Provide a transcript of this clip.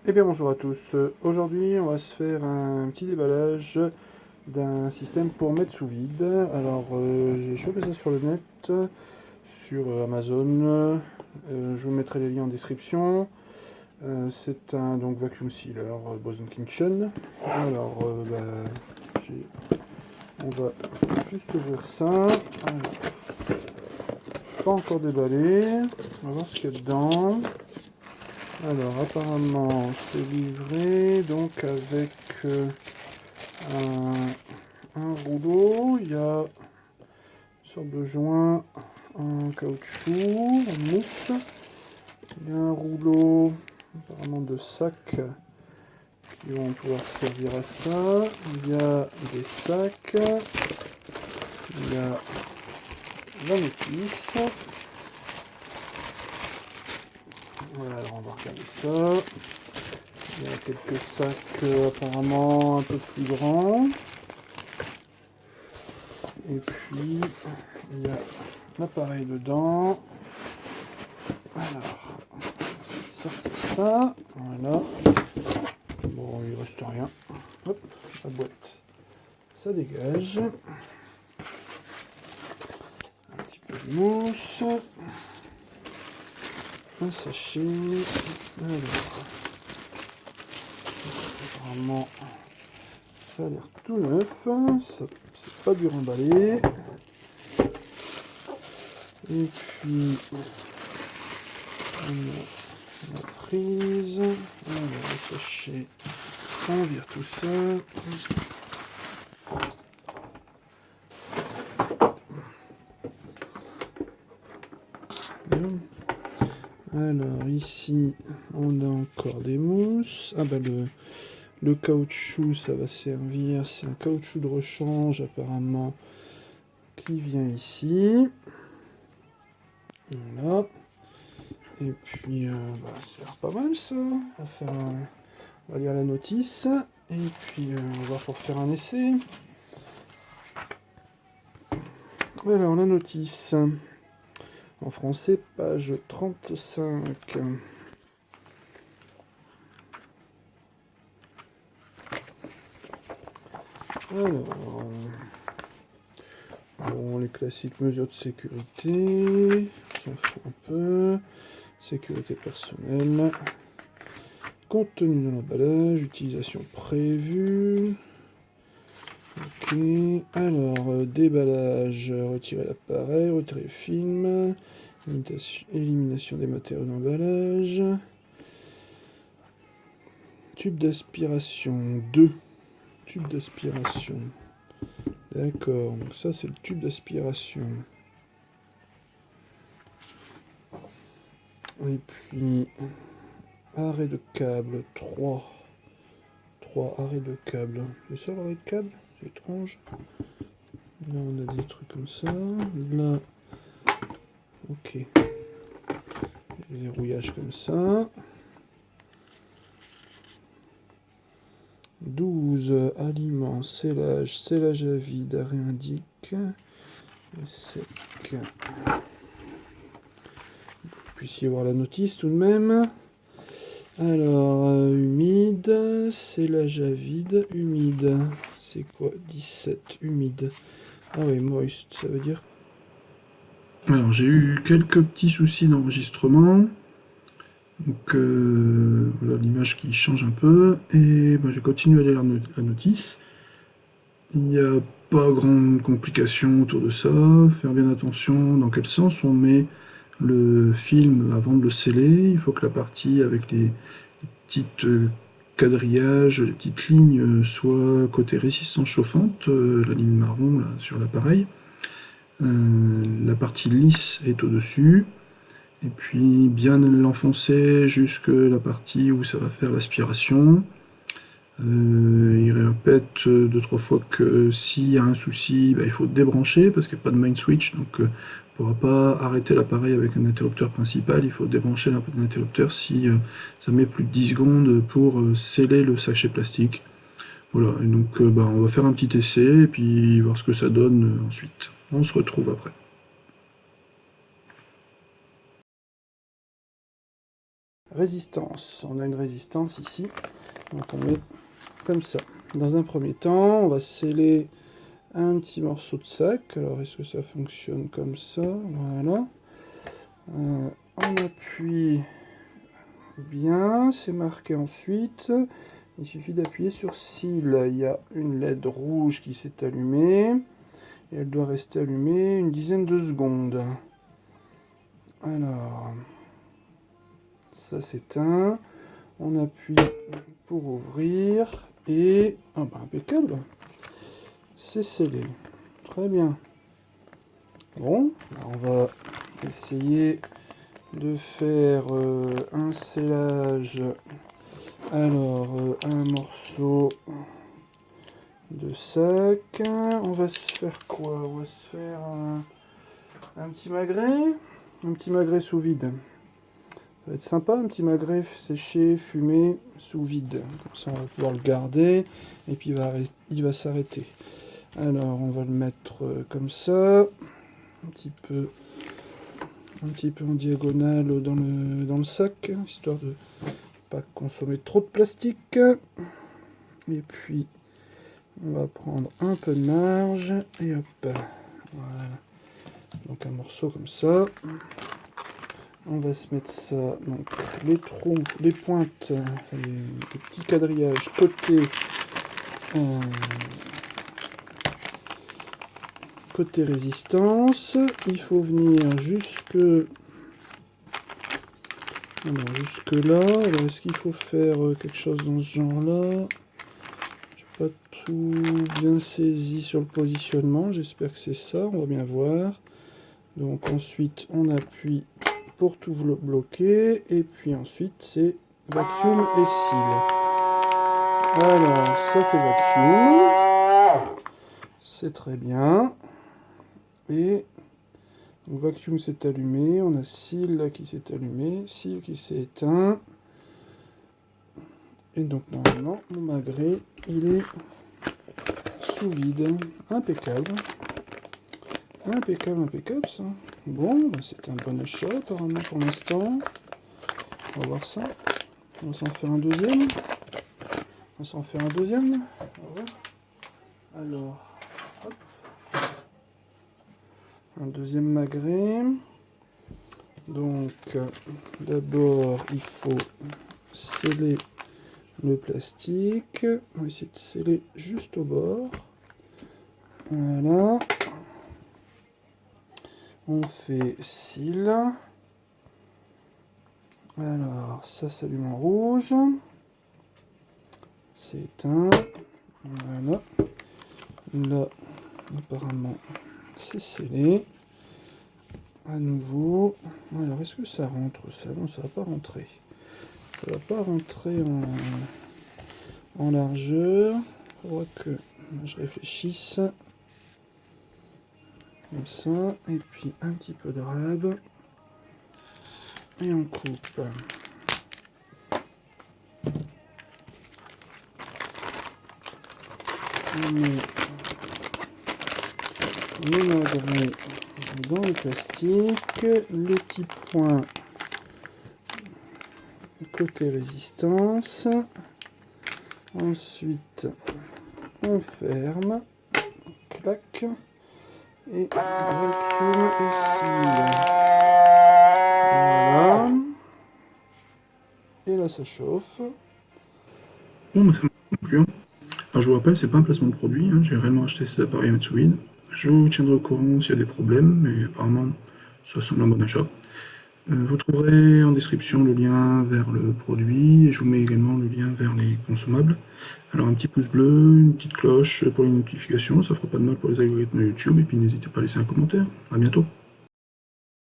Eh bien bonjour à tous. Aujourd'hui on va se faire un petit déballage d'un système pour mettre sous vide. Alors j'ai chopé ça sur le net, sur Amazon. Je vous mettrai les liens en description. C'est un donc vacuum sealer Bose Kitchen. Alors on va juste ouvrir ça. Alors, pas encore déballé. On va voir ce qu'il y a dedans. Alors apparemment c'est livré donc avec un rouleau, il y a une sorte de joint en caoutchouc, en mousse, il y a un rouleau apparemment de sacs qui vont pouvoir servir à ça, il y a des sacs, il y a la notice. Voilà, alors on va regarder ça. Il y a quelques sacs apparemment un peu plus grands. Et puis, il y a l'appareil dedans. Alors, sortir ça. Voilà. Bon, il reste rien. Hop, la boîte. Ça dégage. Un petit peu de mousse. Un sachet. Alors, apparemment, ça a l'air tout neuf. C'est pas dur emballé. Et puis, on a la prise. Alors, le sachet. On vire tout ça. Alors ici on a encore des mousses. Ah bah le caoutchouc ça va servir. C'est un caoutchouc de rechange apparemment qui vient ici. Voilà. Et puis ça a l'air pas mal ça. On va lire la notice. Et puis on va voir pour faire un essai. Alors la notice. En français, page 35. Alors, bon, les classiques mesures de sécurité, on s'en fout un peu. Sécurité personnelle. Contenu de l'emballage, utilisation prévue. Ok, alors, déballage, retirer l'appareil, retirer le film, élimination des matériaux d'emballage. Tube d'aspiration 2. Tube d'aspiration. D'accord, donc ça c'est le tube d'aspiration. Et puis, arrêt de câble 3. 3 arrêts de câble. C'est ça l'arrêt de câble? C'est étrange. Là on a des trucs comme ça. Là, ok. Des rouillages comme ça. 12 aliments, scellage à vide, arrêt indique. Et sec. Vous puissiez voir la notice tout de même. Alors, humide, scellage à vide, humide. C'est quoi? 17, humide. Ah oui, moist, ça veut dire. Alors, j'ai eu quelques petits soucis d'enregistrement. Donc, voilà l'image qui change un peu. Et ben, j'ai continué à lire la notice. Il n'y a pas grande complication autour de ça. Faire bien attention dans quel sens on met le film avant de le sceller. Il faut que la partie avec les petites quadrillages, les petites lignes soit côté résistance chauffante, la ligne marron là, sur l'appareil. La partie lisse est au-dessus. Et puis bien l'enfoncer jusque la partie où ça va faire l'aspiration. Il répète 2-3 fois que s'il y a un souci, bah, il faut débrancher parce qu'il n'y a pas de main switch, donc on ne pourra pas arrêter l'appareil avec un interrupteur principal, il faut débrancher l'interrupteur si ça met plus de 10 secondes pour sceller le sachet plastique. Voilà, et donc bah, on va faire un petit essai et puis voir ce que ça donne ensuite. On se retrouve après. résistance. On a une résistance ici, donc on met comme ça. Dans un premier temps, on va sceller un petit morceau de sac. Alors, est-ce que ça fonctionne comme ça? Voilà. On appuie bien, c'est marqué ensuite. Il suffit d'appuyer sur Seal. Il y a une LED rouge qui s'est allumée. Et elle doit rester allumée une dizaine de secondes. Alors, ça s'éteint. On appuie pour ouvrir. Et, ah bah impeccable. C'est scellé. Très bien. Bon, on va essayer de faire un scellage. Alors, un morceau de sac. On va se faire quoi? On va se faire un petit magret. Un petit magret sous vide. Ça va être sympa, un petit magret séché, fumé, sous vide. Comme ça, on va pouvoir le garder. Et puis, il va s'arrêter. Alors, on va le mettre comme ça. Un petit peu en diagonale dans le sac, histoire de pas consommer trop de plastique. Et puis, on va prendre un peu de marge. Et hop, voilà. Donc, un morceau comme ça. On va se mettre ça, donc les trous, les pointes, les petits quadrillages côté résistance. Il faut venir jusque là. Alors, est-ce qu'il faut faire quelque chose dans ce genre-là? Je n'ai pas tout bien saisi sur le positionnement. J'espère que c'est ça. On va bien voir. Donc ensuite, on appuie pour tout bloquer. Et puis ensuite, c'est vacuum et seal. Alors, ça fait vacuum. C'est très bien. Et donc, vacuum s'est allumé. On a seal là qui s'est allumé. Seal qui s'est éteint. Et donc, normalement, mon magret, il est sous vide. Impeccable. Impeccable, impeccable, ça. Bon, bah, c'est un bon achat, apparemment, pour l'instant. On va voir ça. On va s'en faire un deuxième. On va s'en faire un deuxième. On va voir. Alors, hop. Un deuxième magret. Donc, d'abord, il faut sceller le plastique. On va essayer de sceller juste au bord. Voilà. On fait seal. Alors, ça s'allume en rouge. C'est éteint. Voilà. Là, apparemment, c'est scellé. À nouveau. Alors, est-ce que ça rentre ça? Non, ça va pas rentrer. Ça va pas rentrer en largeur. Il faudra que je réfléchisse. Comme ça. Et puis un petit peu de rab. Et on coupe. On met le magret dans le plastique, les petits points côté résistance. Ensuite, on ferme, clac, et vacuum et seal. Voilà. Et là, ça chauffe. Bon, bah, ça m'a plu, hein. Alors, je vous rappelle, c'est pas un placement de produit, hein. J'ai réellement acheté cet appareil à mettre sous vide. Je vous tiendrai au courant s'il y a des problèmes, mais apparemment, ça semble un bon achat. Vous trouverez en description le lien vers le produit, et je vous mets également le lien vers les consommables. Alors, un petit pouce bleu, une petite cloche pour les notifications, ça fera pas de mal pour les algorithmes YouTube, et puis n'hésitez pas à laisser un commentaire. À bientôt.